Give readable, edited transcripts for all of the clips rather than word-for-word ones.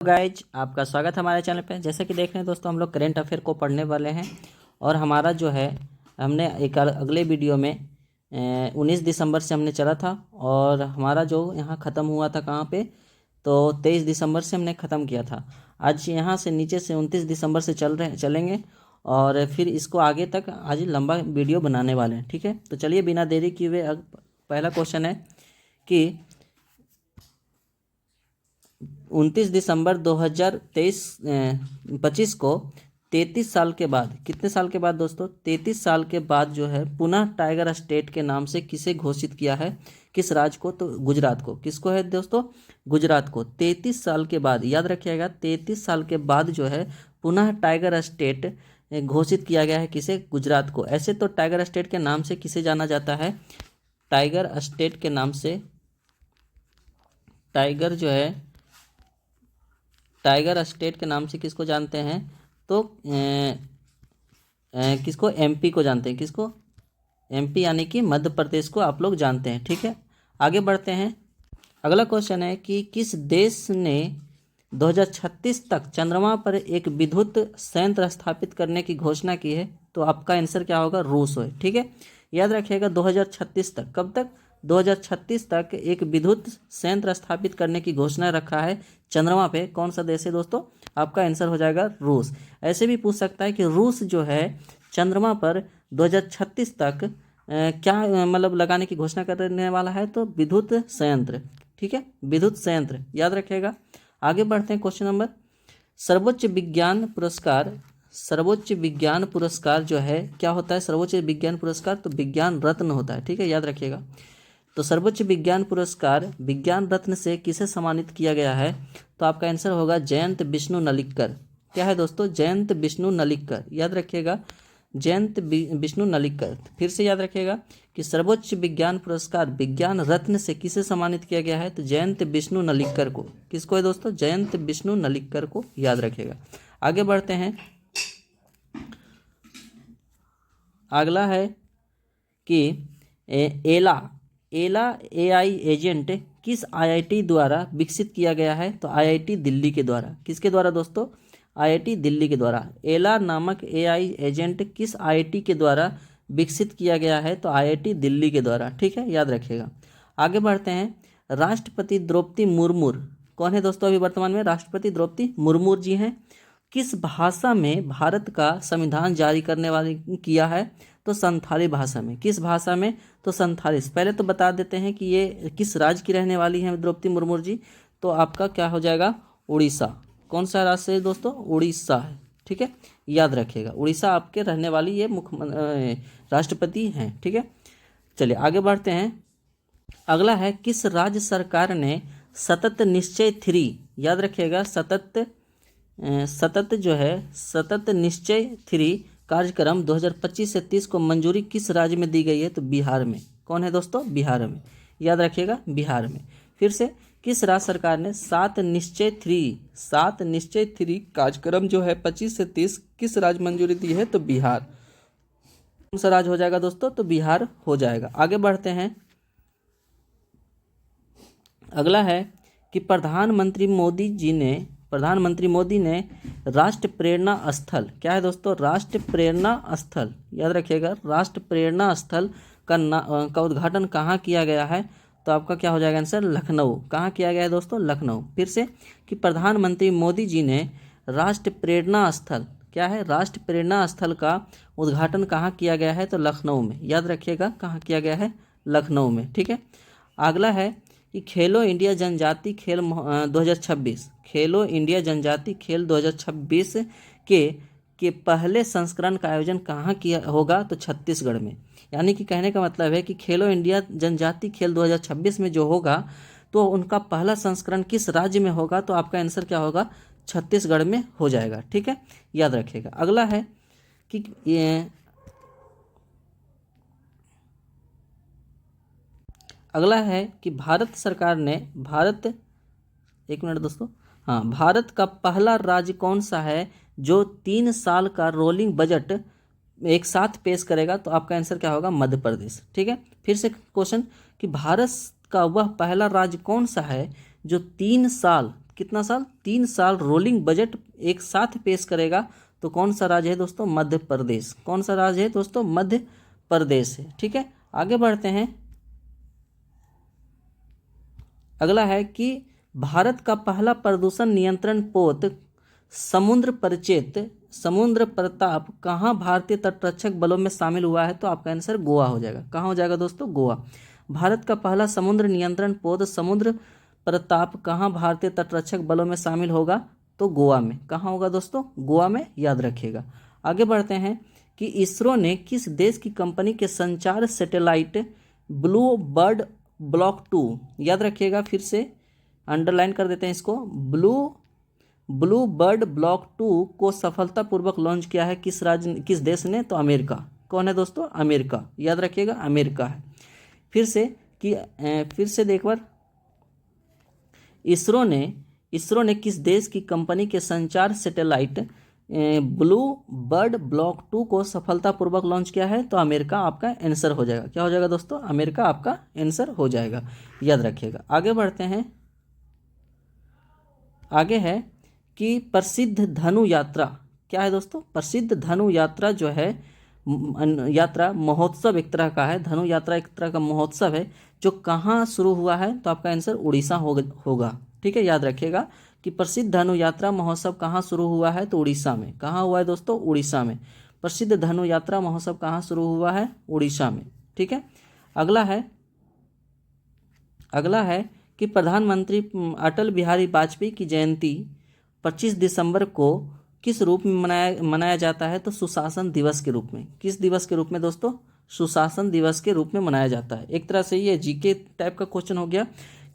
Guys, आपका स्वागत है हमारे चैनल पे। जैसे कि देख रहे हैं दोस्तों, हम लोग करेंट अफेयर को पढ़ने वाले हैं। और हमारा जो है, हमने एक अगले वीडियो में 19 दिसंबर से हमने चला था और हमारा जो यहाँ ख़त्म हुआ था कहाँ पे, तो 23 दिसंबर से हमने ख़त्म किया था। आज यहाँ से नीचे से 29 दिसंबर से चलेंगे और फिर इसको आगे तक आज लंबा वीडियो बनाने वाले हैं। ठीक है, तो चलिए बिना देरी किए हुए पहला क्वेश्चन है कि 29 दिसंबर 2025 को 33 साल के बाद, कितने साल के बाद दोस्तों, 33 साल के बाद जो है पुनः टाइगर स्टेट के नाम से किसे घोषित किया है, किस राज्य को? तो गुजरात को। किसको है दोस्तों? गुजरात को। 33 साल के बाद, याद रखिएगा, 33 साल के बाद जो है पुनः टाइगर स्टेट घोषित किया गया है। किसे? गुजरात को। ऐसे तो टाइगर स्टेट के नाम से किसे जाना जाता है? टाइगर स्टेट के नाम से, टाइगर स्टेट के नाम से किसको जानते हैं? तो किसको? एमपी को जानते हैं। किसको? एमपी यानी कि मध्य प्रदेश को आप लोग जानते हैं। ठीक है, आगे बढ़ते हैं। अगला क्वेश्चन है कि किस देश ने 2036 तक चंद्रमा पर एक विद्युत संयंत्र स्थापित करने की घोषणा की है? तो आपका आंसर क्या होगा? रूस है। ठीक है, याद रखिएगा 2036 तक। कब तक? 2036 तक एक विद्युत संयंत्र स्थापित करने की घोषणा रखा है चंद्रमा पे। कौन सा देश है दोस्तों? आपका आंसर हो जाएगा रूस। ऐसे भी पूछ सकता है कि रूस जो है चंद्रमा पर 2036 तक क्या मतलब लगाने की घोषणा करने वाला है? तो विद्युत संयंत्र। ठीक है, विद्युत संयंत्र, याद रखिएगा। आगे बढ़ते हैं। क्वेश्चन नंबर, सर्वोच्च विज्ञान पुरस्कार जो है क्या होता है? सर्वोच्च विज्ञान पुरस्कार तो विज्ञान रत्न होता है। ठीक है, याद रखिएगा। तो सर्वोच्च विज्ञान पुरस्कार विज्ञान रत्न से किसे सम्मानित किया गया है? तो आपका आंसर होगा जयंत विष्णु नलिक्कर। क्या है दोस्तों? जयंत विष्णु नलिक्कर, याद रखिएगा, जयंत विष्णु नलिक्कर। फिर से याद रखिएगा कि सर्वोच्च विज्ञान पुरस्कार विज्ञान रत्न से किसे सम्मानित किया गया है? तो जयंत विष्णु नलिक्कर को। किसको है दोस्तों? जयंत विष्णु नलिक्कर को, याद रखिएगा। आगे बढ़ते हैं। अगला है कि एला एआई एजेंट किस आईआईटी द्वारा विकसित किया गया है? तो आईआईटी दिल्ली के द्वारा। किसके द्वारा दोस्तों? आईआईटी दिल्ली के द्वारा। एला नामक एआई एजेंट किस आईआईटी के द्वारा विकसित किया गया है? तो आईआईटी दिल्ली के द्वारा। ठीक है, याद रखिएगा। आगे बढ़ते हैं। राष्ट्रपति द्रौपदी मुर्मू कौन है दोस्तों? अभी वर्तमान में राष्ट्रपति द्रौपदी मुर्मू जी हैं। किस भाषा में भारत का संविधान जारी करने वाले किया है? तो संथाली भाषा में। किस भाषा में? तो संथाली। पहले तो बता देते हैं कि ये किस राज्य की रहने वाली हैं द्रौपदी मुर्मू जी। तो आपका क्या हो जाएगा? उड़ीसा। कौन सा राज्य है दोस्तों? उड़ीसा है। ठीक है, याद रखिएगा, उड़ीसा आपके रहने वाली ये मुख्य राष्ट्रपति हैं। ठीक है, चलिए आगे बढ़ते हैं। अगला है, किस राज्य सरकार ने सतत निश्चय 3, याद रखिएगा, सतत जो है सतत निश्चय 3 कार्यक्रम 2025 से 30 को मंजूरी किस राज्य में दी गई है? तो बिहार में। कौन है दोस्तों? बिहार में, याद रखिएगा, बिहार में। फिर से, किस राज्य सरकार ने 7 निश्चय 3 कार्यक्रम जो है 25 से 30 किस राज्य मंजूरी दी है? तो बिहार। कौन सा राज्य हो जाएगा दोस्तों? तो बिहार हो जाएगा। आगे बढ़ते हैं। अगला है कि प्रधानमंत्री मोदी ने राष्ट्र प्रेरणा स्थल, क्या है दोस्तों? राष्ट्र प्रेरणा स्थल, याद रखिएगा, राष्ट्र प्रेरणा स्थल का उद्घाटन कहाँ किया गया है? तो आपका क्या हो जाएगा आंसर? लखनऊ। कहाँ किया गया है दोस्तों? लखनऊ। फिर से, कि प्रधानमंत्री मोदी जी ने राष्ट्र प्रेरणा स्थल, क्या है? राष्ट्र प्रेरणा स्थल का उद्घाटन कहाँ किया गया है? तो लखनऊ में। याद रखिएगा, कहाँ किया गया है? लखनऊ में। ठीक है, अगला है कि खेलो इंडिया जनजाति खेल 2026, खेलो इंडिया जनजाति खेल 2026 के पहले संस्करण का आयोजन कहाँ किया होगा? तो छत्तीसगढ़ में। यानी कि कहने का मतलब है कि खेलो इंडिया जनजाति खेल 2026 में जो होगा तो उनका पहला संस्करण किस राज्य में होगा? तो आपका आंसर क्या होगा? छत्तीसगढ़ में हो जाएगा। ठीक है, याद रखिएगा। अगला है कि भारत सरकार ने एक मिनट दोस्तों, हाँ, भारत का पहला राज्य कौन सा है जो 3 साल का रोलिंग बजट एक साथ पेश करेगा? तो आपका आंसर क्या होगा? मध्य प्रदेश। ठीक है, फिर से क्वेश्चन कि भारत का वह पहला राज्य कौन सा है जो 3 साल कितना साल, 3 साल रोलिंग बजट एक साथ पेश करेगा। तो कौन सा राज्य है दोस्तों, मध्य प्रदेश। कौन सा राज्य है दोस्तों, मध्य प्रदेश है। ठीक है, आगे बढ़ते हैं। अगला है कि भारत का पहला प्रदूषण नियंत्रण पोत समुद्र प्रताप कहाँ भारतीय तटरक्षक बलों में शामिल हुआ है? तो आपका आंसर गोवा हो जाएगा। कहाँ हो जाएगा दोस्तों, गोवा। भारत का पहला समुद्र नियंत्रण पोत समुद्र प्रताप कहाँ भारतीय तटरक्षक बलों में शामिल होगा? तो गोवा में। कहाँ होगा दोस्तों, गोवा में, याद रखिएगा। आगे बढ़ते हैं कि इसरो ने किस देश की कंपनी के संचार सैटेलाइट ब्लू बर्ड ब्लॉक 2, याद रखिएगा, फिर से अंडरलाइन कर देते हैं इसको, ब्लू बर्ड ब्लॉक 2 को सफलतापूर्वक लॉन्च किया है किस देश ने? तो अमेरिका। कौन है दोस्तों, अमेरिका, याद रखिएगा, अमेरिका है। फिर से एक बार, इसरो ने किस देश की कंपनी के संचार सैटेलाइट ब्लू बर्ड ब्लॉक 2 को सफलतापूर्वक लॉन्च किया है? तो अमेरिका आपका आंसर हो जाएगा। क्या हो जाएगा दोस्तों, अमेरिका आपका आंसर हो जाएगा, याद रखिएगा। आगे बढ़ते हैं। आगे है कि प्रसिद्ध धनु यात्रा क्या है दोस्तों? प्रसिद्ध धनु यात्रा जो है यात्रा महोत्सव एक तरह का है, धनु यात्रा एक तरह का महोत्सव है, जो कहाँ शुरू हुआ है? तो आपका आंसर उड़ीसा होगा। ठीक है, याद रखिएगा कि प्रसिद्ध धनु यात्रा महोत्सव कहाँ शुरू हुआ है? तो उड़ीसा में। कहाँ हुआ है दोस्तों, उड़ीसा में। प्रसिद्ध धनु यात्रा महोत्सव कहाँ शुरू हुआ है? उड़ीसा में। ठीक है, अगला है कि प्रधानमंत्री अटल बिहारी वाजपेयी की जयंती 25 दिसंबर को किस रूप में मनाया जाता है? तो सुशासन दिवस के रूप में। किस दिवस के रूप में दोस्तों? सुशासन दिवस के रूप में मनाया जाता है। एक तरह से ये जीके टाइप का क्वेश्चन हो गया।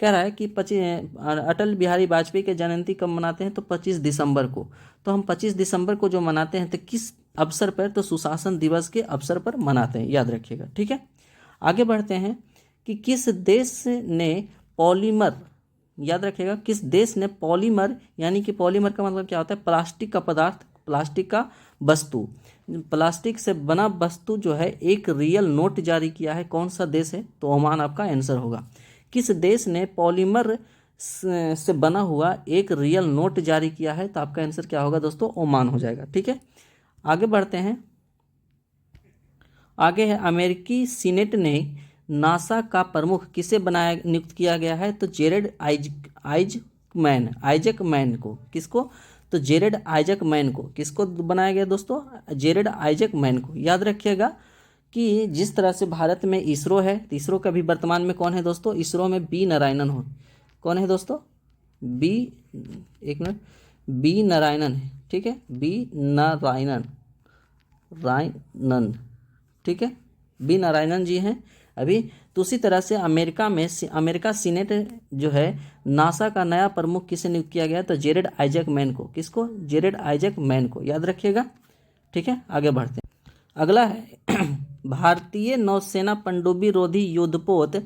कह रहा है कि अटल बिहारी वाजपेयी की जयंती कब मनाते हैं? तो 25 दिसंबर को। तो हम 25 दिसंबर को जो मनाते हैं तो किस अवसर पर? तो सुशासन दिवस के अवसर पर मनाते हैं, याद रखिएगा। ठीक है, आगे बढ़ते हैं कि किस देश ने पॉलीमर, याद रखिएगा, किस देश ने पॉलीमर, यानी कि पॉलीमर का मतलब क्या होता है? प्लास्टिक का पदार्थ, प्लास्टिक का वस्तु, प्लास्टिक से बना वस्तु जो है एक रियल नोट जारी किया है। कौन सा देश है? तो ओमान आपका आंसर होगा। किस देश ने पॉलीमर से बना हुआ एक रियल नोट जारी किया है? तो आपका आंसर क्या होगा दोस्तों? ओमान हो जाएगा। ठीक है, आगे बढ़ते हैं। आगे है अमेरिकी सीनेट ने नासा का प्रमुख किसे नियुक्त किया गया है? तो जेरेड आइजक मैन को। किसको? तो जेरेड आइजक मैन को। किसको बनाया गया दोस्तों? जेरेड आइजक मैन को। याद रखिएगा कि जिस तरह से भारत में इसरो है, तो इसरो का भी वर्तमान में कौन है दोस्तों? इसरो में बी नारायणन हो। कौन है दोस्तों? बी नारायणन है। ठीक है, बी नारायणन, ठीक है, बी नारायणन जी हैं अभी। तो उसी तरह से अमेरिका सीनेट जो है, नासा का नया प्रमुख किसे नियुक्त किया गया? तो जेरेड आइजक मैन को। किसको? जेरेड आइजक मैन को, याद रखिएगा। ठीक है, आगे बढ़ते हैं। अगला है भारतीय नौसेना पनडुब्बी रोधी युद्धपोत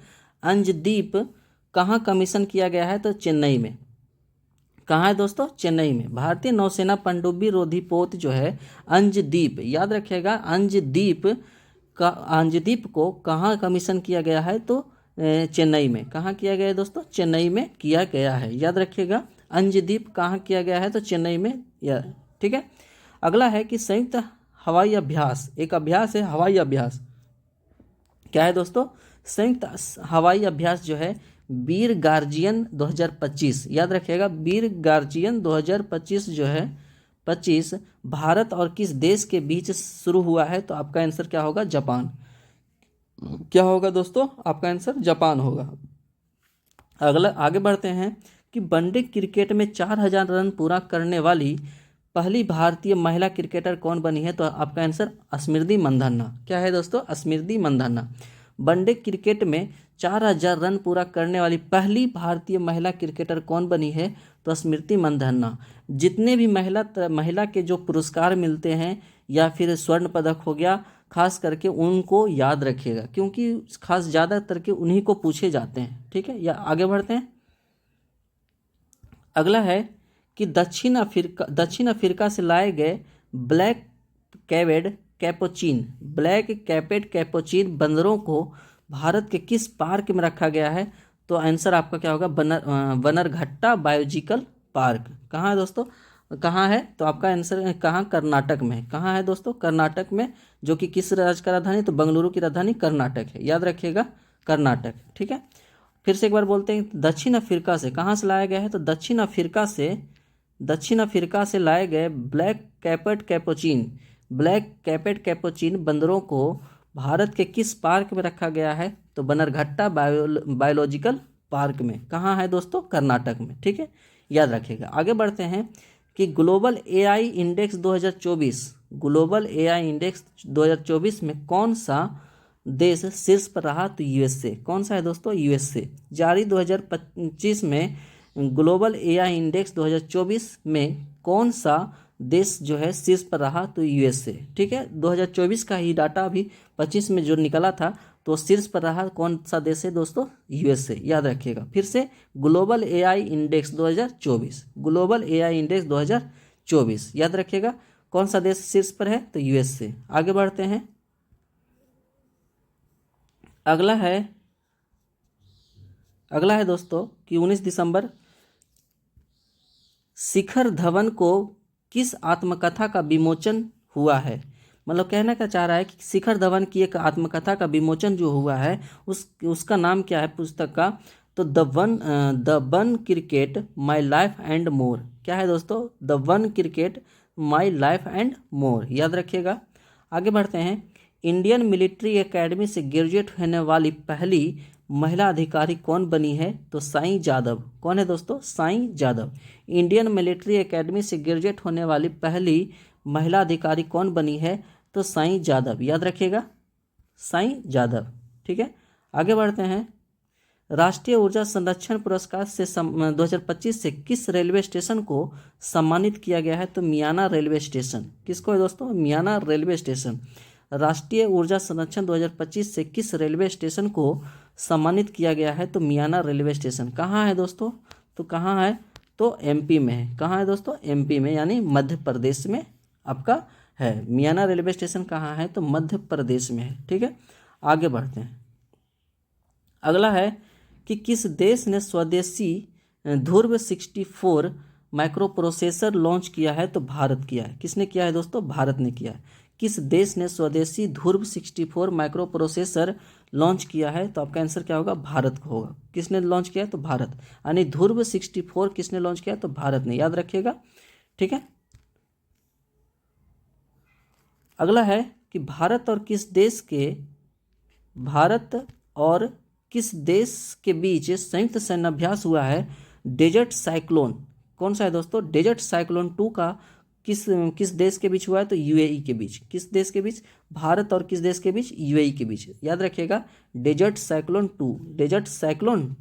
अंजदीप कहाँ कमीशन किया गया है? तो चेन्नई में। कहाँ है दोस्तों? चेन्नई में। भारतीय नौसेना पनडुब्बी रोधी पोत जो है अंजदीप, याद रखिएगा, अंजदीप को कहाँ कमीशन किया गया है? तो चेन्नई में। कहाँ किया गया है दोस्तों? चेन्नई में किया गया है, याद रखिएगा। अंजदीप कहाँ किया गया है? तो चेन्नई में। ठीक है, अगला है कि संयुक्त हवाई अभ्यास, एक अभ्यास है हवाई अभ्यास। क्या है दोस्तों? संयुक्त हवाई अभ्यास जो है वीर गार्जियन 2025, याद रखिएगा, वीर गार्जियन 2025 जो है 25 भारत और किस देश के बीच शुरू हुआ है? तो आपका आंसर क्या होगा? जापान। क्या होगा दोस्तों? आपका आंसर जापान होगा। अगला आगे बढ़ते हैं कि वनडे क्रिकेट में 4000 रन पूरा करने वाली पहली भारतीय महिला क्रिकेटर कौन बनी है? तो आपका आंसर स्मृति मंधाना। क्या है दोस्तों? स्मृति मंधाना। वनडे क्रिकेट में 4000 रन पूरा करने वाली पहली भारतीय महिला क्रिकेटर कौन बनी है? तो स्मृति मंधाना। जितने भी महिला के जो पुरस्कार मिलते हैं या फिर स्वर्ण पदक हो गया, खास करके उनको याद रखिएगा, क्योंकि खास ज़्यादातर के उन्हीं को पूछे जाते हैं। ठीक है, या आगे बढ़ते हैं। अगला है कि दक्षिण अफ्रीका से लाए गए ब्लैक कैपेड कैपोचिन बंदरों को भारत के किस पार्क में रखा गया है? तो आंसर आपका क्या होगा? बनरघट्टा बायोलॉजिकल पार्क कहाँ है दोस्तों, कहाँ है, तो आपका आंसर कहाँ, कर्नाटक में। कहाँ है दोस्तों, कर्नाटक में, जो कि किस राज्य का राजधानी, तो बेंगलुरु की राजधानी कर्नाटक है, याद रखिएगा कर्नाटक, ठीक है। फिर से एक बार बोलते हैं, दक्षिण अफ्रीका से कहाँ से लाया गया है, तो दक्षिण अफ्रीका से लाए गए ब्लैक कैपेट कैपुचिन बंदरों को भारत के किस पार्क में रखा गया है, तो बनरघट्टा बायोलॉजिकल पार्क में। कहाँ है दोस्तों, कर्नाटक में, ठीक है, याद रखिएगा। आगे बढ़ते हैं कि ग्लोबल एआई इंडेक्स 2024 में कौन सा देश शीर्ष पर रहा, तो यूएसए। कौन सा है दोस्तों, यूएसए। जारी 2025 में ग्लोबल एआई इंडेक्स 2024 में कौन सा देश जो है शीर्ष पर रहा, तो यूएसए, ठीक है। 2024 का ही डाटा अभी 25 में जो निकला था, तो शीर्ष पर रहा कौन सा देश है दोस्तों, यूएसए, याद रखिएगा। फिर से ग्लोबल एआई इंडेक्स 2024 याद रखिएगा, कौन सा देश शीर्ष पर है, तो यूएसए। आगे बढ़ते हैं, अगला है दोस्तों कि 19 दिसंबर शिखर धवन को किस आत्मकथा का विमोचन हुआ है। मतलब कहना क्या चाह रहा है कि शिखर धवन की एक आत्मकथा का विमोचन जो हुआ है, उसका नाम क्या है पुस्तक का, तो the one cricket my life and more. क्या है दोस्तों, the one cricket my life and more, याद रखिएगा। आगे बढ़ते हैं, इंडियन मिलिट्री एकेडमी से ग्रेजुएट होने वाली पहली महिला अधिकारी कौन बनी है, तो साईं जादव। कौन है दोस्तों, Sai Jadhav. Indian military academy से ग्रेजुएट होने वाली पहली महिला अधिकारी कौन बनी है, तो साईं जादव, याद रखिएगा, साईं जादव, ठीक है। आगे बढ़ते हैं, राष्ट्रीय ऊर्जा संरक्षण पुरस्कार से 2025 से किस रेलवे स्टेशन को सम्मानित किया गया है, तो मियाना रेलवे स्टेशन। किसको है दोस्तों, मियाना रेलवे स्टेशन। राष्ट्रीय ऊर्जा संरक्षण 2025 से किस रेलवे स्टेशन को सम्मानित किया गया है, तो मियाना रेलवे स्टेशन। कहाँ है दोस्तों, तो कहाँ है, तो एमपी में है। कहाँ है दोस्तों, एमपी में, यानी मध्य प्रदेश में आपका है। मियाना रेलवे स्टेशन कहाँ है, तो मध्य प्रदेश में है, ठीक है। आगे बढ़ते हैं, अगला है कि किस देश ने स्वदेशी ध्रुव 64 माइक्रो प्रोसेसर लॉन्च किया है, तो भारत किया है। किसने किया है दोस्तों, भारत ने किया है। किस देश ने स्वदेशी ध्रुव 64 माइक्रो प्रोसेसर लॉन्च किया है, तो आपका आंसर क्या होगा, भारत को होगा। किसने लॉन्च किया है, तो भारत, यानी ध्रुव 64 किसने लॉन्च किया, तो भारत ने, याद रखिएगा, ठीक है। अगला है कि भारत और किस देश के बीच संयुक्त सैन्य अभ्यास हुआ है, डेजर्ट साइक्लोन। कौन सा है दोस्तों, डेजर्ट साइक्लोन 2 का किस देश के बीच हुआ है, तो यूएई के बीच। किस देश के बीच, भारत और किस देश के बीच, यूएई के बीच, याद रखिएगा। डेजर्ट साइक्लोन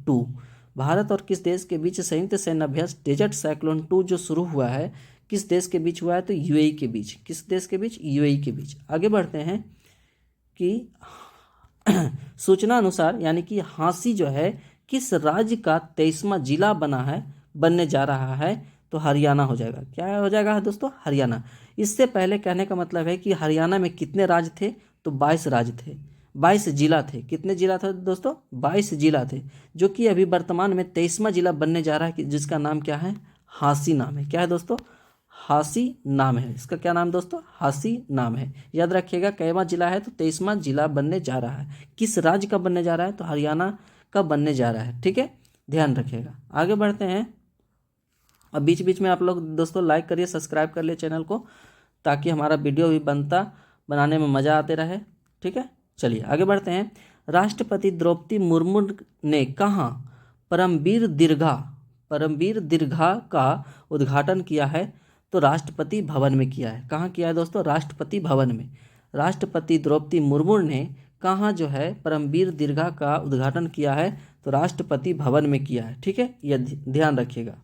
2 भारत और किस देश के बीच संयुक्त सैन्य अभ्यास डेजर्ट साइक्लोन 2 जो शुरू हुआ है, किस देश के बीच हुआ है, तो यूएई के बीच। किस देश के बीच, यूएई के बीच। आगे बढ़ते हैं कि सूचना अनुसार, यानी कि हाँसी जो है किस राज्य का 23वां जिला बनने जा रहा है, तो हरियाणा हो जाएगा। क्या हो जाएगा दोस्तों, हरियाणा। इससे पहले कहने का मतलब है कि हरियाणा में कितने राज्य थे, तो 22 राज्य थे, 22 जिला थे। कितने जिला थे दोस्तों, 22 जिला थे, जो कि अभी वर्तमान में 23वां जिला बनने जा रहा है, जिसका नाम क्या है, हाँसी नाम है। क्या है दोस्तों, हाँसी नाम है। इसका क्या नाम दोस्तों, हाँसी नाम है, याद रखिएगा। कैवा जिला है, तो 23वां जिला बनने जा रहा है। किस राज्य का बनने जा रहा है, तो हरियाणा का बनने जा रहा है, ठीक है, ध्यान रखिएगा। आगे बढ़ते हैं, अब बीच बीच में आप लोग दोस्तों लाइक करिए, सब्सक्राइब कर लिए चैनल को, ताकि हमारा वीडियो भी बनाने में मज़ा आते रहे, ठीक है। चलिए आगे बढ़ते हैं, राष्ट्रपति द्रौपदी मुर्मू ने कहाँ परमवीर दीर्घा का उद्घाटन किया है, तो राष्ट्रपति भवन में किया है। कहाँ किया है दोस्तों, राष्ट्रपति भवन में। राष्ट्रपति द्रौपदी मुर्मू ने कहाँ जो है परमवीर दीर्घा का उद्घाटन किया है, तो राष्ट्रपति भवन में किया है, ठीक है, यह ध्यान रखिएगा।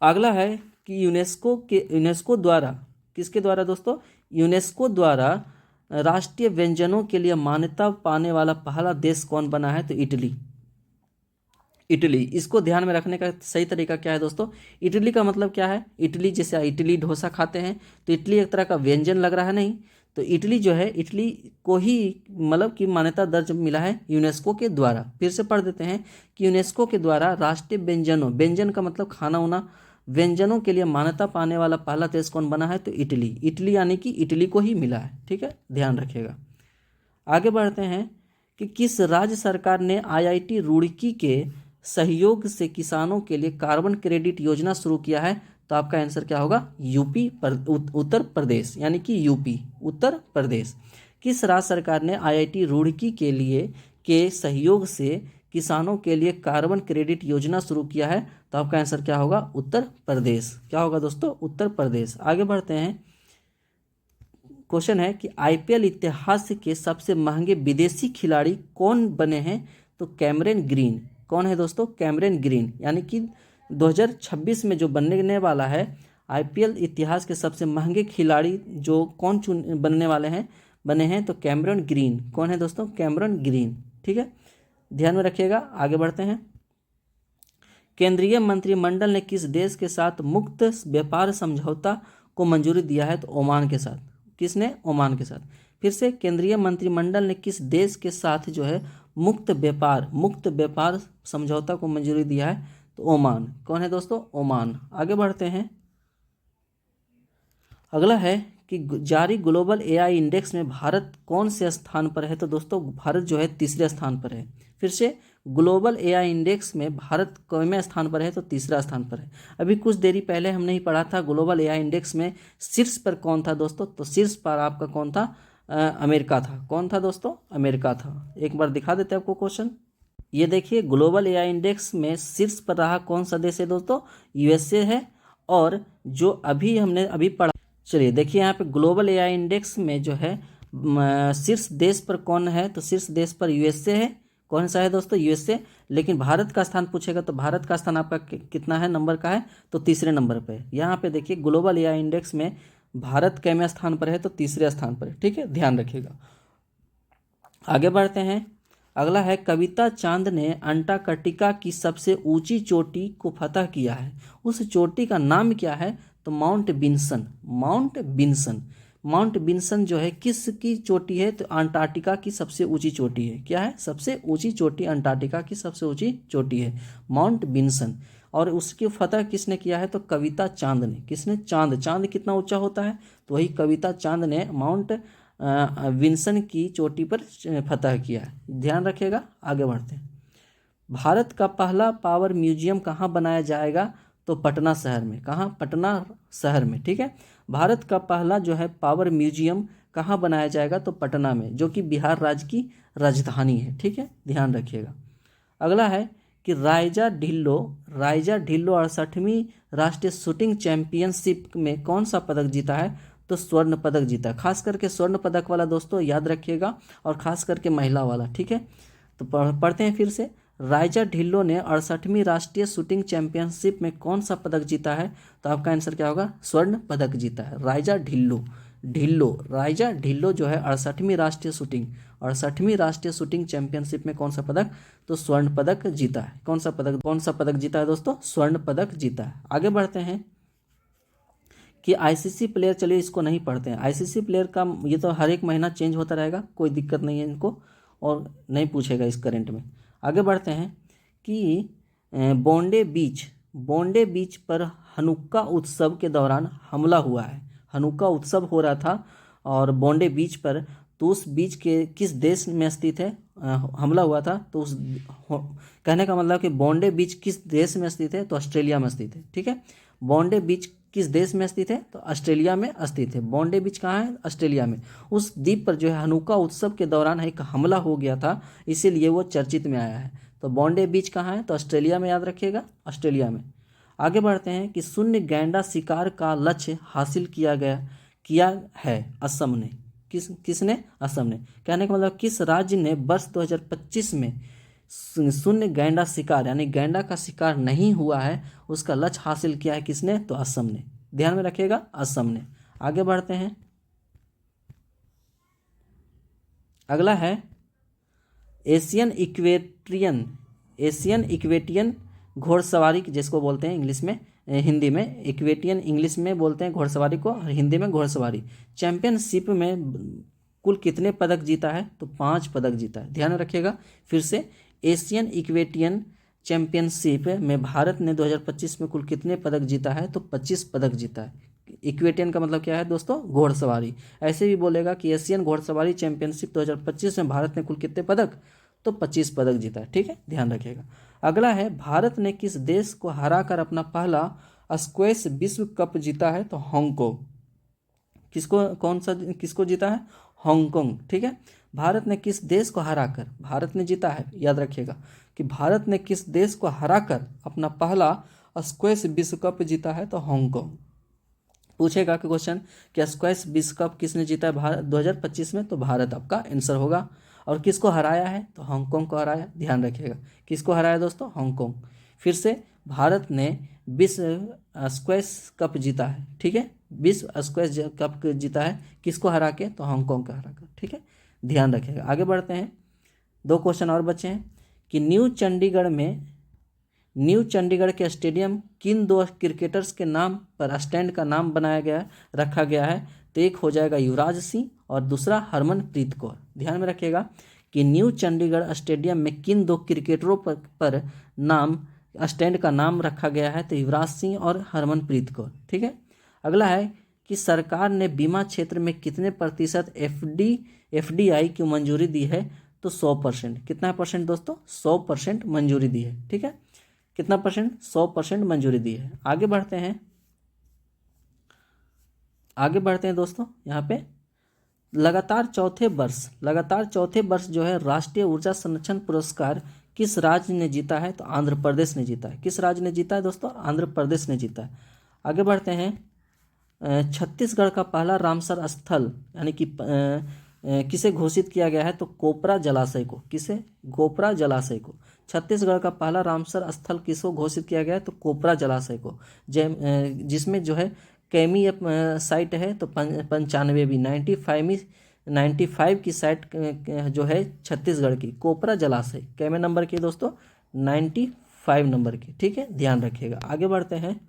अगला है कि यूनेस्को द्वारा, किसके द्वारा दोस्तों, यूनेस्को द्वारा राष्ट्रीय व्यंजनों के लिए मान्यता पाने वाला पहला देश कौन बना है, तो इटली। इसको ध्यान में रखने का सही तरीका क्या है दोस्तों, इटली का मतलब क्या है, इटली, जैसे इटली डोसा खाते हैं, तो इटली एक तरह का व्यंजन लग रहा है, नहीं, तो इटली जो है, इटली को ही मतलब कि मान्यता दर्ज मिला है यूनेस्को के द्वारा। फिर से पढ़ देते हैं कि यूनेस्को के द्वारा राष्ट्रीय व्यंजनों, व्यंजन का मतलब खाना वाना, व्यंजनों के लिए मान्यता पाने वाला पहला देश कौन बना है? तो इटली। इटली यानी कि इटली को ही मिला है। ठीक है, ध्यान रखिएगा। आगे बढ़ते हैं कि किस राज्य सरकार ने आईआईटी रुड़की के सहयोग से किसानों के लिए कार्बन क्रेडिट योजना शुरू किया है? तो आपका आंसर क्या होगा? उत्तर प्रदेश, यानी कि यूपी, उत्तर प्रदेश। किस राज्य सरकार ने आईआईटी रुड़की के सहयोग से किसानों के लिए कार्बन क्रेडिट योजना शुरू किया है? तो आपका आंसर क्या होगा? उत्तर प्रदेश। क्या होगा दोस्तों? उत्तर प्रदेश। आगे बढ़ते हैं। क्वेश्चन है कि आईपीएल इतिहास के सबसे महंगे विदेशी खिलाड़ी कौन बने हैं? तो कैमरन ग्रीन। कौन है दोस्तों? Cameron green. यानी कि 2026 में जो बनने वाला है आईपीएल इतिहास के सबसे महंगे खिलाड़ी जो कौन बने हैं तो कैमरन ग्रीन। कौन है दोस्तों? Cameron green. ठीक है, ध्यान में रखिएगा। आगे बढ़ते हैं। केंद्रीय मंत्रिमंडल ने किस देश के साथ मुक्त व्यापार समझौता को मंजूरी दिया है? तो ओमान के साथ। किसने? ओमान के साथ। फिर से, केंद्रीय मंत्रिमंडल ने किस देश के साथ जो है मुक्त व्यापार समझौता को मंजूरी दिया है? तो ओमान। कौन है दोस्तों? ओमान। आगे बढ़ते हैं। अगला है कि जारी ग्लोबल एआई इंडेक्स में भारत कौन से स्थान पर है? तो दोस्तों भारत जो है तीसरे स्थान पर है। फिर से, ग्लोबल एआई इंडेक्स में भारत कौन स्थान पर है? तो तीसरा स्थान पर है। अभी कुछ देरी पहले हमने ही पढ़ा था ग्लोबल एआई इंडेक्स में शीर्ष पर कौन था दोस्तों? तो शीर्ष पर आपका कौन था? अमेरिका था। कौन था दोस्तों? अमेरिका था। एक बार दिखा देते हैं आपको क्वेश्चन। ये देखिए, ग्लोबल एआई इंडेक्स में शीर्ष पर रहा कौन सा देश है दोस्तों? यूएसए है। और जो हमने पढ़ा, चलिए देखिए यहाँ पे ग्लोबल एआई इंडेक्स में जो है शीर्ष देश पर कौन है? तो शीर्ष देश पर यूएसए है। कौन सा है दोस्तों? यूएसए। लेकिन भारत का स्थान पूछेगा तो भारत का स्थान आपका कितना है, नंबर का है? तो तीसरे नंबर पे। यहाँ पे देखिए ग्लोबल एआई इंडेक्स में भारत कैमें स्थान पर है? तो तीसरे स्थान पर है। ठीक है, ध्यान रखिएगा। आगे बढ़ते हैं। अगला है, कविता चांद ने अंटार्कटिका की सबसे ऊंची चोटी को फतह किया है, उस चोटी का नाम क्या है? तो माउंट बिन्सन। माउंट बिन्सन जो है किसकी चोटी है? तो अंटार्कटिका की सबसे ऊंची चोटी है। क्या है? सबसे ऊंची चोटी अंटार्कटिका की सबसे ऊंची चोटी है, माउंट बिन्सन। और उसकी फतह किसने किया है? तो कविता चांद ने। किसने? चांद कितना ऊंचा होता है? तो वही कविता चांद ने माउंट विन्सन की चोटी पर फतह किया है। ध्यान रखिएगा। आगे बढ़ते हैं। भारत का पहला पावर म्यूजियम कहाँ बनाया जाएगा? तो पटना शहर में। कहाँ? पटना शहर में। ठीक है, भारत का पहला जो है पावर म्यूजियम कहाँ बनाया जाएगा? तो पटना में, जो कि बिहार राज्य की राजधानी है। ठीक है, ध्यान रखिएगा। अगला है कि राइजा ढिल्लो 68वीं राष्ट्रीय शूटिंग चैंपियनशिप में कौन सा पदक जीता है? तो स्वर्ण पदक जीता। खास करके स्वर्ण पदक वाला दोस्तों याद रखिएगा, और खास करके महिला वाला। ठीक है, तो पढ़ते हैं फिर से। राइजा ढिल्लो ने 68वीं राष्ट्रीय शूटिंग चैंपियनशिप में कौन सा पदक जीता है? तो आपका आंसर क्या होगा? स्वर्ण पदक जीता है। राइजा ढिल्लो जो है 68वीं राष्ट्रीय शूटिंग चैंपियनशिप में कौन सा पदक? तो स्वर्ण पदक जीता है। कौन सा पदक जीता है दोस्तों? स्वर्ण पदक जीता है। आगे बढ़ते हैं कि आईसीसी प्लेयर, चलिए इसको नहीं पढ़ते हैं। आईसीसी प्लेयर का ये तो हर एक महीना चेंज होता रहेगा, कोई दिक्कत नहीं है इनको, और नहीं पूछेगा इस करंट में। आगे बढ़ते हैं कि बोंडे बीच पर हनुक्का उत्सव के दौरान हमला हुआ है। हनुक्का उत्सव हो रहा था और बोंडे बीच पर, तो उस बीच के किस देश में स्थित है? हमला हुआ था। तो कहने का मतलब कि बोंडे बीच किस देश में स्थित है? तो ऑस्ट्रेलिया में स्थित है। ठीक है, बोंडे बीच किस देश में स्थित है? तो ऑस्ट्रेलिया में स्थित है। बोंडे बीच कहाँ है? ऑस्ट्रेलिया में। उस द्वीप पर जो है हनुक्का उत्सव के दौरान एक हमला हो गया था, इसीलिए वो चर्चित में आया है। तो बोंडे बीच कहाँ है? तो ऑस्ट्रेलिया में, याद रखिएगा, ऑस्ट्रेलिया में। आगे बढ़ते हैं कि शून्य गैंडा शिकार का लक्ष्य हासिल किया है असम ने। किसने? असम ने। कहने का मतलब किस राज्य ने वर्ष 2025 में शून्य गैंडा शिकार, यानी गैंडा का शिकार नहीं हुआ है, उसका लक्ष्य हासिल किया है? किसने? तो असम ने। ध्यान में रखिएगा, असम ने। आगे बढ़ते हैं। अगला है एशियन इक्वेटियन घोड़सवारी जिसको बोलते हैं इंग्लिश में, हिंदी में, इक्वेटियन इंग्लिश में बोलते हैं घोड़सवारी को, और हिंदी में घोड़सवारी। चैंपियनशिप में कुल कितने पदक जीता है? तो 5 पदक जीता है, ध्यान रखिएगा। फिर से, एशियन इक्वेटियन चैंपियनशिप में भारत ने 2025 में कुल कितने पदक जीता है? तो 25 पदक जीता है। इक्वेटियन का मतलब क्या है दोस्तों? घोड़सवारी। ऐसे भी बोलेगा कि एशियन घोड़सवारी चैंपियनशिप 2025 में भारत ने कुल कितने पदक? तो 25 पदक जीता है, ठीक है, ध्यान रखिएगा। अगला है, भारत ने किस देश को हराकर अपना पहला स्क्वैश विश्व कप जीता है? तो हांगकांग। किसको जीता है? हांगकांग, ठीक है। भारत ने किस देश को हराकर, भारत ने जीता है, याद रखिएगा कि भारत ने किस देश को हराकर अपना पहला स्क्वैश विश्व कप जीता है? तो हांगकांग। पूछेगा कि क्वेश्चन कि स्क्वैश विश्व कप किसने जीता है भारत 2025 में? तो भारत आपका आंसर होगा। और किसको हराया है? तो हांगकांग को हराया, ध्यान रखिएगा। किसको हराया दोस्तों? हांगकांग। फिर से, भारत ने विश्व स्क्वैश कप जीता है, ठीक है, विश्व स्क्वैश कप जीता है, किसको हरा के? तो हांगकांग को हरा कर, ठीक है, ध्यान रखिएगा। आगे बढ़ते हैं, 2 क्वेश्चन और बचे हैं कि न्यू चंडीगढ़ के स्टेडियम किन 2 क्रिकेटर्स के नाम पर स्टैंड का नाम रखा गया है? तो एक हो जाएगा युवराज सिंह और दूसरा हरमनप्रीत कौर। ध्यान में रखिएगा कि न्यू चंडीगढ़ स्टेडियम में किन 2 क्रिकेटरों पर स्टैंड का नाम रखा गया है? तो युवराज सिंह और हरमनप्रीत कौर, ठीक है। अगला है कि सरकार ने बीमा क्षेत्र में कितने प्रतिशत एफडीआई की मंजूरी दी है? तो 100%। कितना परसेंट दोस्तों? 100% मंजूरी दी है, ठीक है। कितना परसेंट? 100% मंजूरी दी है। आगे बढ़ते हैं दोस्तों, यहाँ पे लगातार चौथे वर्ष जो है राष्ट्रीय ऊर्जा संरक्षण पुरस्कार किस राज्य ने जीता है? तो आंध्र प्रदेश ने जीता है। किस राज्य ने जीता है दोस्तों? आंध्र प्रदेश ने जीता है। आगे बढ़ते हैं, छत्तीसगढ़ का पहला रामसर स्थल यानी कि किसे घोषित किया गया है? तो कोपरा जलाशय को। किसे? कोपरा जलाशय को। छत्तीसगढ़ का पहला रामसर स्थल किसको घोषित किया गया है? तो कोपरा जलाशय को, जिसमें जो है कैमी साइट है, तो 95 भी 95 की साइट जो है छत्तीसगढ़ की, कोपरा जलाशय कैमे नंबर की दोस्तों? 95 नंबर की, ठीक है, ध्यान रखिएगा। आगे बढ़ते हैं,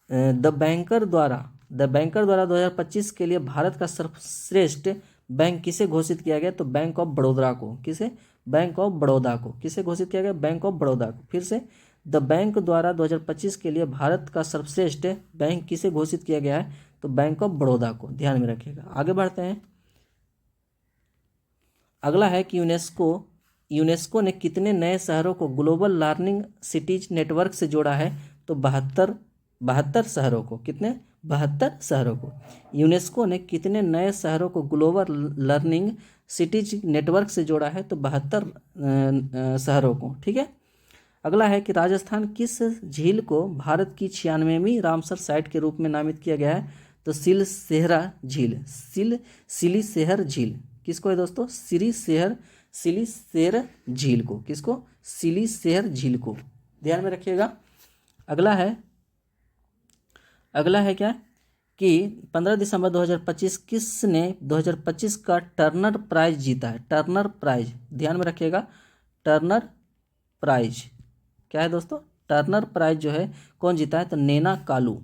द बैंकर द्वारा 2025 के लिए भारत का सर्वश्रेष्ठ बैंक किसे घोषित किया गया? तो बैंक ऑफ बड़ौदा को। किसे? बैंक ऑफ बड़ौदा को। किसे घोषित किया गया? बैंक ऑफ बड़ौदा को। फिर से, द बैंक द्वारा 2025 के लिए भारत का सर्वश्रेष्ठ बैंक किसे घोषित किया गया है? तो बैंक ऑफ बड़ौदा को, ध्यान में रखिएगा। आगे बढ़ते हैं, अगला है कि यूनेस्को ने कितने नए शहरों को ग्लोबल लर्निंग सिटीज नेटवर्क से जोड़ा है? तो 72 शहरों को। कितने? 72 शहरों को। यूनेस्को ने कितने नए शहरों को ग्लोबल लर्निंग सिटीज नेटवर्क से जोड़ा है? तो 72 शहरों को, ठीक है। अगला है कि राजस्थान किस झील को भारत की 96वीं रामसर साइट के रूप में नामित किया गया है? तो सिलीसेहरा झील। सिलीसेहर झील किसको है दोस्तों? सिलीसेहर झील को। किसको? सिलीसेहर झील को, ध्यान में रखिएगा। अगला है क्या कि 15 दिसंबर 2025 किसने 2025 का टर्नर प्राइज जीता है? टर्नर प्राइज, ध्यान में रखिएगा। टर्नर प्राइज क्या है दोस्तों? टर्नर प्राइज जो है कौन जीता है? तो नैना कालू।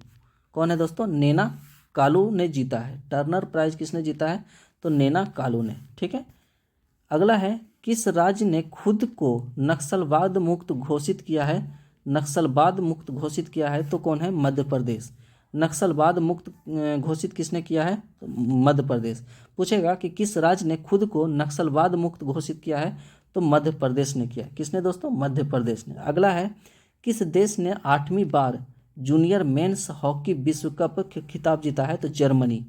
कौन है दोस्तों? नैना कालू ने जीता है। टर्नर प्राइज किसने जीता है? तो नैना कालू ने, ठीक है। अगला है, किस राज्य ने खुद को नक्सलवाद मुक्त घोषित किया है? नक्सलवाद मुक्त घोषित किया है तो कौन है? मध्य प्रदेश। नक्सलवाद मुक्त घोषित किसने किया है? तो मध्य प्रदेश। पूछेगा कि किस राज्य ने खुद को नक्सलवाद मुक्त घोषित किया है? तो मध्य प्रदेश ने किया। किसने दोस्तों? मध्य प्रदेश ने। अगला है, किस देश ने 8वीं बार जूनियर मेंस हॉकी विश्व कप खिताब जीता है? तो जर्मनी।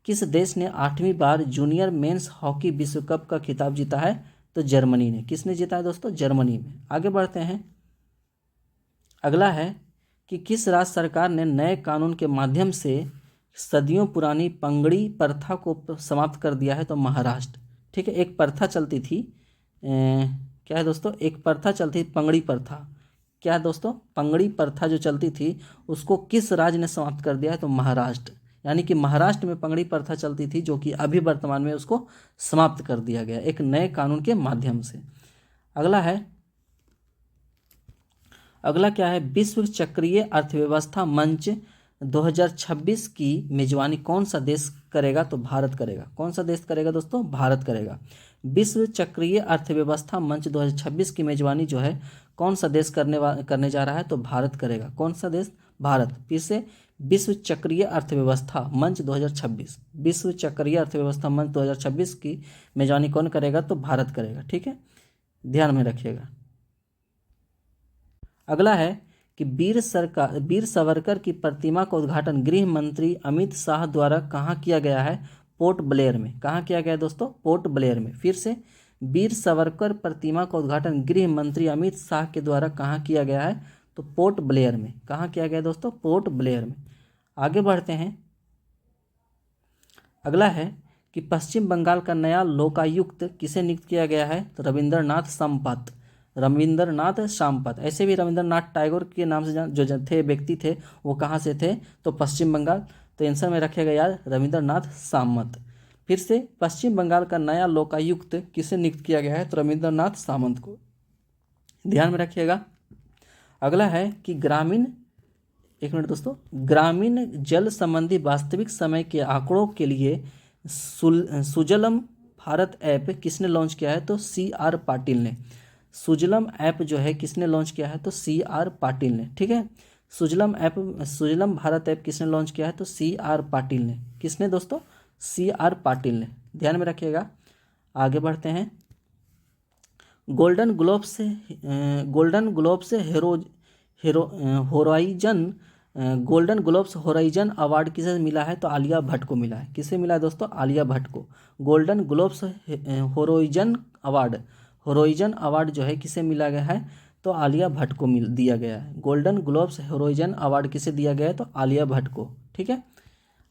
किस देश ने 8वीं बार जूनियर मेंस हॉकी विश्व कप का खिताब जीता है? तो जर्मनी ने। किसने जीता है दोस्तों? जर्मनी में। आगे बढ़ते हैं, अगला है कि किस राज्य सरकार ने नए कानून के माध्यम से सदियों पुरानी पंगड़ी प्रथा को समाप्त कर दिया है? तो महाराष्ट्र, ठीक है। एक प्रथा चलती थी, क्या है दोस्तों? एक प्रथा चलती थी, पंगड़ी प्रथा। क्या है दोस्तों? पंगड़ी प्रथा जो चलती थी उसको किस राज्य ने समाप्त कर दिया है? तो महाराष्ट्र। यानी कि महाराष्ट्र में पंगड़ी प्रथा चलती थी, जो कि अभी वर्तमान में उसको समाप्त कर दिया गया एक नए कानून के माध्यम से। अगला है, अगला क्या है, विश्व चक्रीय अर्थव्यवस्था मंच 2026 की मेजबानी कौन सा देश करेगा? तो भारत करेगा। कौन सा देश करेगा दोस्तों? भारत करेगा। विश्व चक्रीय अर्थव्यवस्था मंच 2026 की मेजबानी जो है कौन सा देश करने जा रहा है? तो भारत करेगा। कौन सा देश? भारत। फिर से, विश्व चक्रीय अर्थव्यवस्था मंच 2026, विश्व चक्रीय अर्थव्यवस्था मंच 2026 की मेजबानी कौन करेगा? तो भारत करेगा। ठीक है, ध्यान में रखिएगा। अगला है कि वीर सावरकर की प्रतिमा का उद्घाटन गृह मंत्री अमित शाह द्वारा कहाँ किया गया है? पोर्ट ब्लेयर में। कहाँ किया गया है दोस्तों? पोर्ट ब्लेयर में। फिर से, वीर सावरकर प्रतिमा का उद्घाटन गृह मंत्री अमित शाह के द्वारा कहाँ किया गया है? तो पोर्ट ब्लेयर में। कहाँ किया गया है दोस्तों? पोर्ट ब्लेयर में। आगे बढ़ते हैं। अगला है कि पश्चिम बंगाल का नया लोकायुक्त किसे नियुक्त किया गया है? तो रविंद्रनाथ सामपत। रविंद्रनाथ सामपत। ऐसे भी रविंद्रनाथ टैगोर के नाम से जो थे व्यक्ति थे वो कहाँ से थे? तो पश्चिम बंगाल। तो आंसर में रखेगा यार रविंद्रनाथ सामंत। फिर से, पश्चिम बंगाल का नया लोकायुक्त किसे नियुक्त किया गया है? तो रविंद्रनाथ सामंत को। ध्यान में रखिएगा। अगला है कि ग्रामीण, एक मिनट दोस्तों, ग्रामीण जल संबंधी वास्तविक समय के आंकड़ों के लिए सुजलम भारत ऐप किसने लॉन्च किया है? तो CR पाटिल ने। सुजलम ऐप जो है किसने लॉन्च किया है? तो CR पाटिल ने। ठीक है, सुजलम भारत ऐप किसने लॉन्च किया है? तो CR पाटिल ने। किसने दोस्तों? CR पाटिल ने। ध्यान में रखिएगा। आगे बढ़ते हैं। गोल्डन ग्लोब्स होराइजन अवार्ड किसे मिला है? तो आलिया भट्ट को मिला है। किसे मिला है दोस्तों? आलिया भट्ट को। गोल्डन ग्लोब्स होराइजन अवार्ड जो है किसे मिला गया है? तो आलिया भट्ट को दिया गया है। गोल्डन ग्लोब्स होराइजन अवार्ड किसे दिया गया है? तो आलिया भट्ट को। ठीक है,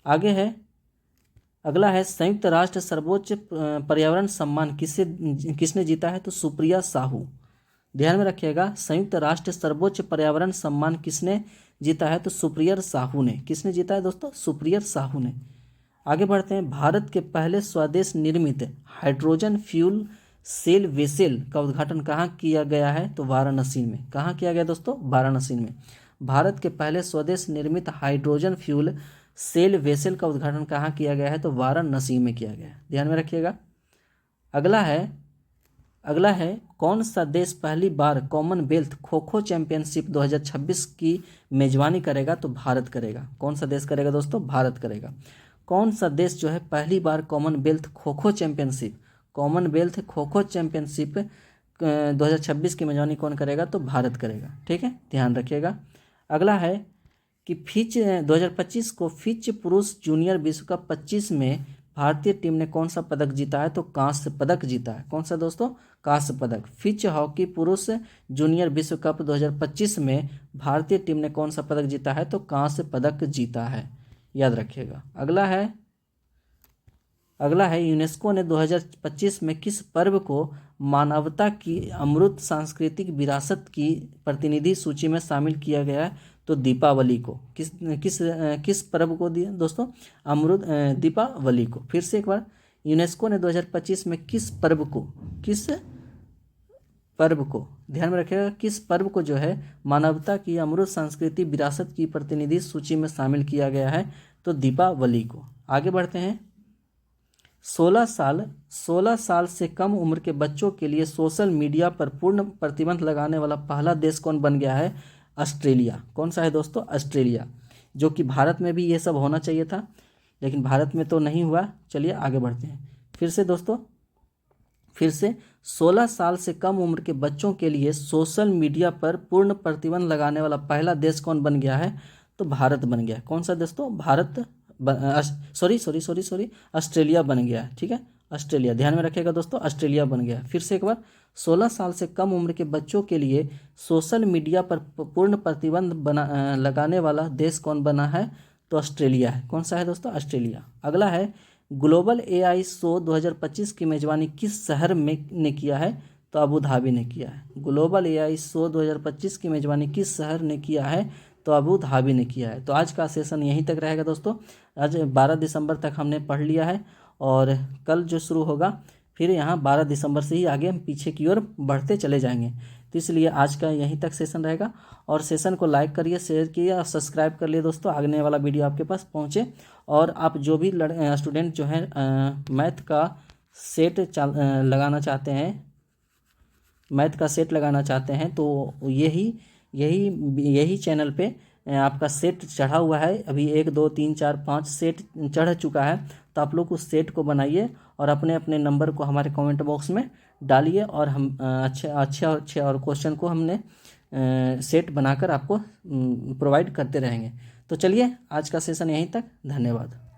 आगे है। अगला है संयुक्त राष्ट्र सर्वोच्च पर्यावरण सम्मान किसने जीता है? तो सुप्रिया साहू। ध्यान में रखिएगा, संयुक्त राष्ट्र सर्वोच्च पर्यावरण सम्मान किसने जीता है? तो सुप्रिया साहू ने। किसने जीता है दोस्तों? सुप्रिया साहू ने। आगे बढ़ते हैं। भारत के पहले स्वदेश निर्मित हाइड्रोजन फ्यूल सेल वेसल का उद्घाटन कहाँ किया गया है? तो वाराणसी में। कहाँ किया गया दोस्तों? वाराणसी में। भारत के पहले स्वदेश निर्मित हाइड्रोजन फ्यूल सेल वेसल का उद्घाटन कहाँ किया गया है? तो वाराणसी में किया गया है। ध्यान में रखिएगा। अगला है कौन सा देश पहली बार कॉमनवेल्थ खो खो चैंपियनशिप 2026 की मेजबानी करेगा? तो भारत करेगा। कौन सा देश करेगा दोस्तों? भारत करेगा। कौन सा देश जो है पहली बार कॉमनवेल्थ खो खो चैंपियनशिप 2026 की मेजबानी कौन करेगा? तो भारत करेगा। ठीक है, ध्यान रखिएगा। अगला है कि 2025 को फिच पुरुष जूनियर विश्व कप 25 में भारतीय टीम ने कौन सा पदक जीता है? तो कांस्य पदक जीता है। कौन सा दोस्तों? कांस्य पदक। फिच हॉकी पुरुष जूनियर विश्व कप 2025 में भारतीय टीम ने कौन सा पदक जीता है? तो कांस्य पदक जीता है। याद रखिएगा। अगला है यूनेस्को ने 2025 में किस पर्व को मानवता की अमूर्त सांस्कृतिक विरासत की प्रतिनिधि सूची में शामिल किया गया है? तो दीपावली को। किस पर्व को दिया दोस्तों? दीपावली को। फिर से एक बार, यूनेस्को ने 2025 में किस पर्व को ध्यान में रखिएगा, किस पर्व को जो है मानवता की अमूर्त सांस्कृतिक विरासत की प्रतिनिधि सूची में शामिल किया गया है? तो दीपावली को। आगे बढ़ते हैं। 16 साल से कम उम्र के बच्चों के लिए सोशल मीडिया पर पूर्ण प्रतिबंध लगाने वाला पहला देश कौन बन गया है? ऑस्ट्रेलिया। कौन सा है दोस्तों? ऑस्ट्रेलिया। जो कि भारत में भी ये सब होना चाहिए था, लेकिन भारत में तो नहीं हुआ। चलिए आगे बढ़ते हैं। फिर से 16 साल से कम उम्र के बच्चों के लिए सोशल मीडिया पर पूर्ण प्रतिबंध लगाने वाला पहला देश कौन बन गया है? तो भारत बन गया। कौन सा दोस्तों? ऑस्ट्रेलिया बन गया। ठीक है, ऑस्ट्रेलिया। ध्यान में रखिएगा दोस्तों, ऑस्ट्रेलिया बन गया। फिर से एक बार, 16 साल से कम उम्र के बच्चों के लिए सोशल मीडिया पर पूर्ण प्रतिबंध लगाने वाला देश कौन बना है? तो ऑस्ट्रेलिया है। कौन सा है दोस्तों? ऑस्ट्रेलिया। अगला है ग्लोबल AI शो 2025 की मेजबानी किस शहर में ने किया है? तो अबू धाबी ने किया है। ग्लोबल AI शो 2025 की मेजबानी किस शहर ने किया है? तो अबू धाबी ने किया है। तो आज का सेशन यहीं तक रहेगा दोस्तों। आज 12 दिसंबर तक हमने पढ़ लिया है, और कल जो शुरू होगा फिर यहाँ 12 दिसंबर से ही आगे हम पीछे की ओर बढ़ते चले जाएंगे। तो इसलिए आज का यहीं तक सेशन रहेगा। और सेशन को लाइक करिए, शेयर कीजिए और सब्सक्राइब कर लिए दोस्तों, आगे वाला वीडियो आपके पास पहुँचे। और आप जो भी स्टूडेंट जो हैं मैथ का सेट लगाना चाहते हैं, मैथ का सेट लगाना चाहते हैं, तो यही यही यही चैनल पे आपका सेट चढ़ा हुआ है। अभी 1 2 3 4 5 सेट चढ़ चुका है। तो आप लोग उस सेट को बनाइए और अपने अपने नंबर को हमारे कमेंट बॉक्स में डालिए, और हम अच्छे अच्छे अच्छे और क्वेश्चन को हमने सेट बनाकर आपको प्रोवाइड करते रहेंगे। तो चलिए आज का सेशन यहीं तक, धन्यवाद।